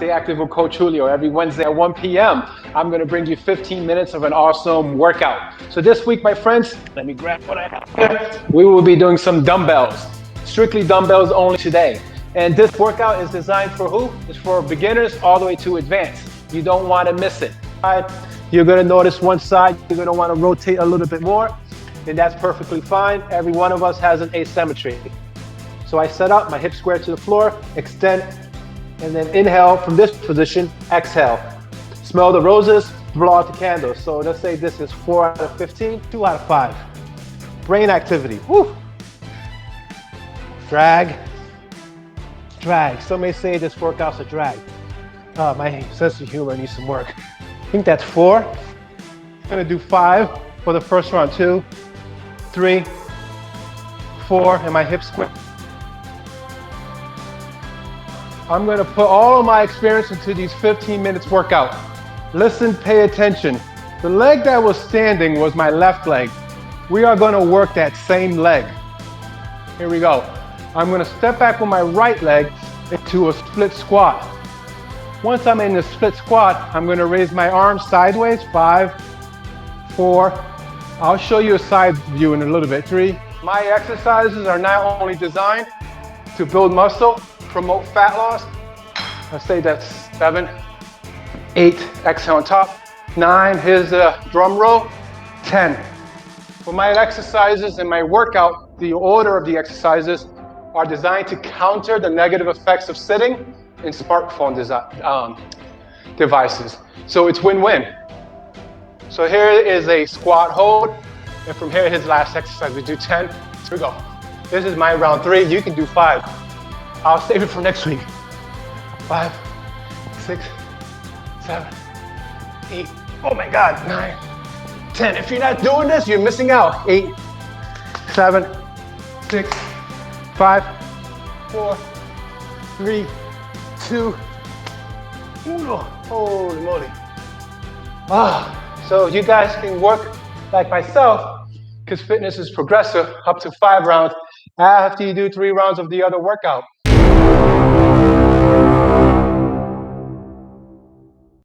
Stay Active with Coach Julio. Every Wednesday at 1 p.m., I'm going to bring you 15 minutes of an awesome workout. So this week, my friends, let me grab what I have here. We will be doing some dumbbells. Strictly dumbbells only today. And this workout is designed for who? It's for beginners all the way to advanced. You don't want to miss it. You're going to notice one side, you're going to want to rotate a little bit more, and that's perfectly fine. Every one of us has an asymmetry. So I set up my hips square to the floor, extend, and then inhale from this position, exhale. Smell the roses, blow out the candles. So let's say this is 4 out of 15, 2 out of 5. Brain activity, woo. Drag, drag. Some may say this workout's a drag. My sense of humor needs some work. I think that's 4. I'm gonna do 5 for the first round, 2, 3, 4, and my hips square. I'm gonna put all of my experience into these 15 minutes workout. Listen, pay attention. The leg that was standing was my left leg. We are gonna work that same leg. Here we go. I'm gonna step back with my right leg into a split squat. Once I'm in the split squat, I'm gonna raise my arms sideways, 5, 4. I'll show you a side view in a little bit, 3. My exercises are not only designed to build muscle, promote fat loss. Let's say that's 7, 8, exhale on top, 9, here's the drum roll, 10. For my exercises and my workout, the order of the exercises are designed to counter the negative effects of sitting in smartphone devices. So it's win-win. So here is a squat hold, and from here, his last exercise, we do 10. Here we go. This is my round 3, you can do 5. I'll save it for next week. 5, 6, 7, 8, oh my God, 9, 10. If you're not doing this, you're missing out. 8, 7, 6, 5, 4, 3, 2, 1. Holy moly. So you guys can work like myself, because fitness is progressive, up to 5 rounds after you do 3 rounds of the other workout.